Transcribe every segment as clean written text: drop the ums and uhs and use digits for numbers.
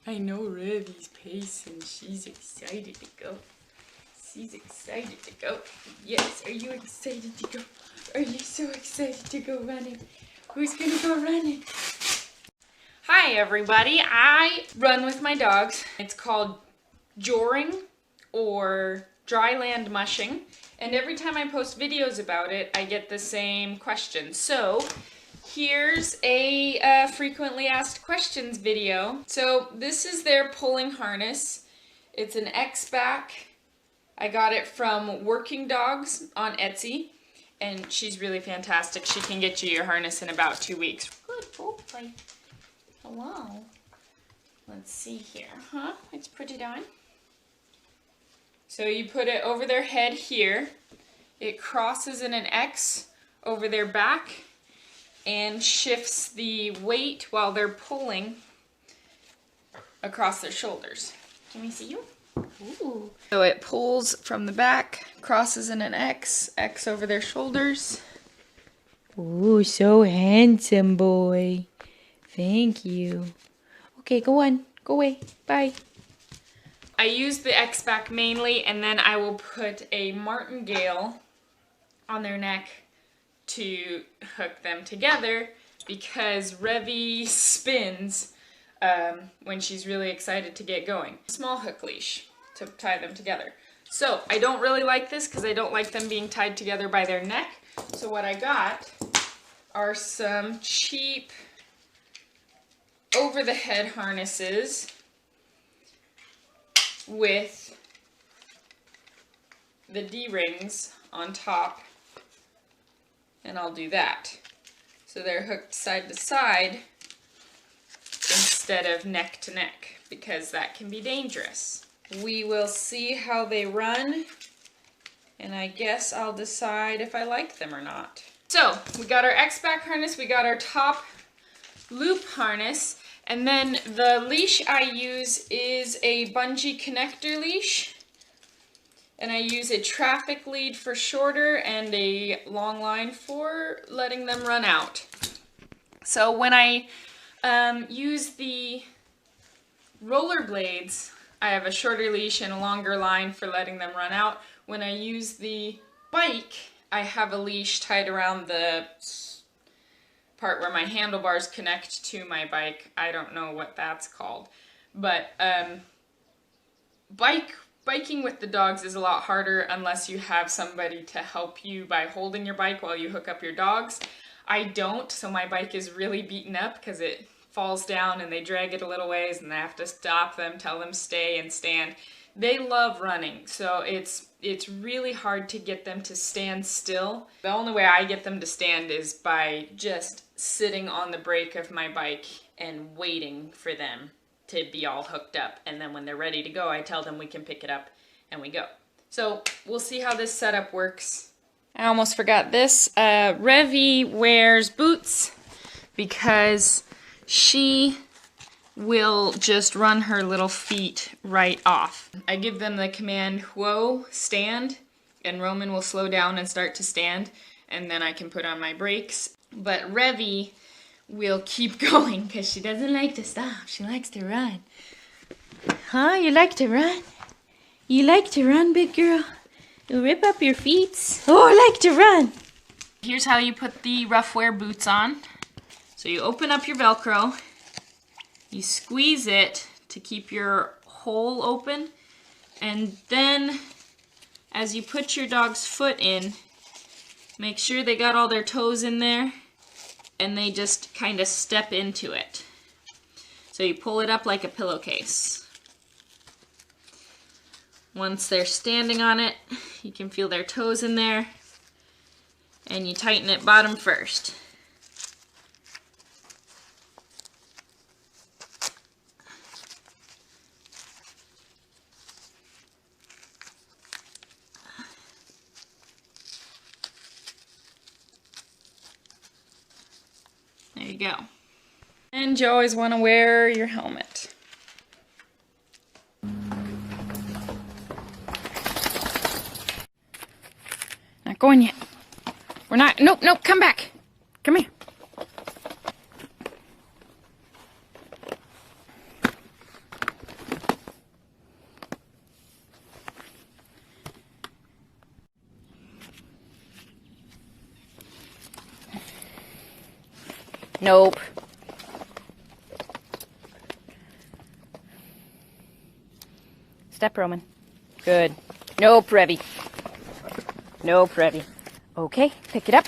I know Revy's pacing. She's excited to go. She's excited to go. Yes, are you excited to go? Are you so excited to go running? Who's gonna go running? Hi everybody, I run with my dogs. It's called jorring or dry land mushing. And every time I post videos about it, I get the same question. So here's a frequently asked questions video. So this is their pulling harness. It's an X-back. I got it from Working Dogs on Etsy, and she's really fantastic. She can get you your harness in about 2 weeks. Good boy. Hello. Let's see here. Let's put it on. So you put it over their head here. It crosses in an X over their back and shifts the weight while they're pulling across their shoulders. Can we see you? Ooh. So it pulls from the back, crosses in an X, X over their shoulders. Ooh, so handsome boy. Thank you. Okay, go on. Go away. Bye. I use the X-back mainly, and then I will put a martingale on their neck to hook them together because Revy spins when she's really excited to get going. Small hook leash to tie them together. So I don't really like this because I don't like them being tied together by their neck. So what I got are some cheap over the head harnesses with the D-rings on top, and I'll do that. So they're hooked side to side instead of neck to neck, because that can be dangerous. We will see how they run, and I guess I'll decide if I like them or not. So we got our X-back harness, we got our top loop harness, and then the leash I use is a bungee connector leash, and I use a traffic lead for shorter and a long line for letting them run out. So when I use the rollerblades, I have a shorter leash and a longer line for letting them run out. When I use the bike, I have a leash tied around the part where my handlebars connect to my bike. I don't know what that's called. But biking with the dogs is a lot harder unless you have somebody to help you by holding your bike while you hook up your dogs. I don't, so my bike is really beaten up because it falls down and they drag it a little ways and I have to stop them, tell them stay and stand. They love running, so it's really hard to get them to stand still. The only way I get them to stand is by just sitting on the brake of my bike and waiting for them to be all hooked up. And then when they're ready to go, I tell them we can pick it up and we go. So we'll see how this setup works. I almost forgot this. Revy wears boots because she will just run her little feet right off. I give them the command, whoa, stand, and Roman will slow down and start to stand, and then I can put on my brakes. But Revy will keep going because she doesn't like to stop. She likes to run. Huh? You like to run? You like to run, big girl? You rip up your feet. Oh, I like to run. Here's how you put the rough wear boots on. So you open up your Velcro. You squeeze it to keep your hole open, and then as you put your dog's foot in, make sure they got all their toes in there and they just kind of step into it. So you pull it up like a pillowcase. Once they're standing on it, you can feel their toes in there, and you tighten it bottom first. There you go. And you always want to wear your helmet. Not going yet. We're not, nope, come back. Come here. Nope. Step, Roman. Good. Nope, Revy. Nope, Revy. Okay, pick it up.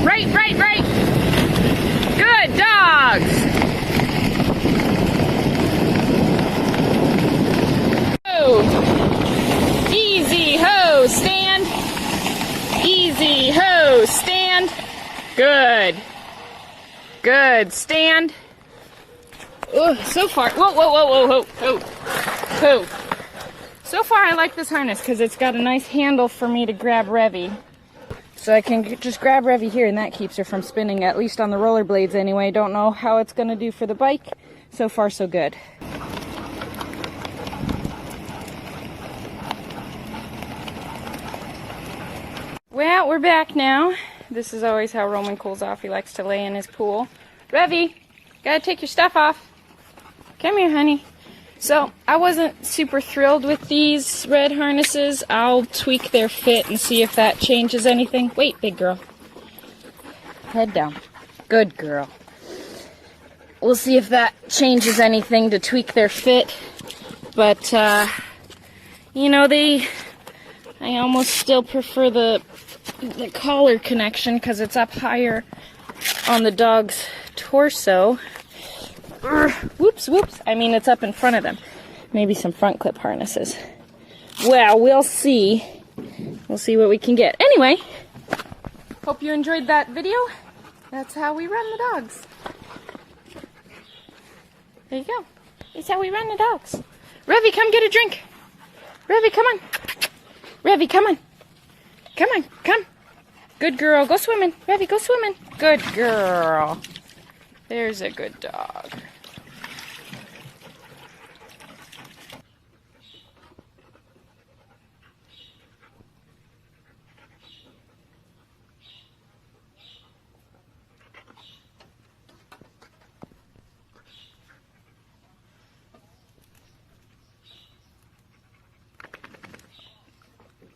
Right, right, right. Good dogs. Ho. Easy, ho, stand. Easy, ho, stand. Good. Good, stand. Oh, so far, whoa, whoa, whoa, whoa, whoa, whoa, whoa. So far I like this harness because it's got a nice handle for me to grab Revy. So I can just grab Revy here and that keeps her from spinning, at least on the rollerblades anyway. Don't know how it's going to do for the bike. So far so good. Well, we're back now. This is always how Roman cools off. He likes to lay in his pool. Revy, gotta take your stuff off. Come here, honey. So, I wasn't super thrilled with these red harnesses. I'll tweak their fit and see if that changes anything. Wait, big girl. Head down. Good girl. We'll see if that changes anything to tweak their fit. But, you know, I almost still prefer the collar connection because it's up higher on the dog's torso. Whoops, whoops. I mean, it's up in front of them. Maybe some front clip harnesses. Well, we'll see. We'll see what we can get. Anyway, hope you enjoyed that video. That's how we run the dogs. There you go. That's how we run the dogs. Revy, come get a drink. Revy, come on. Revy, come on. Come on, come. Good girl. Go swimming. Revy, go swimming. Good girl. There's a good dog.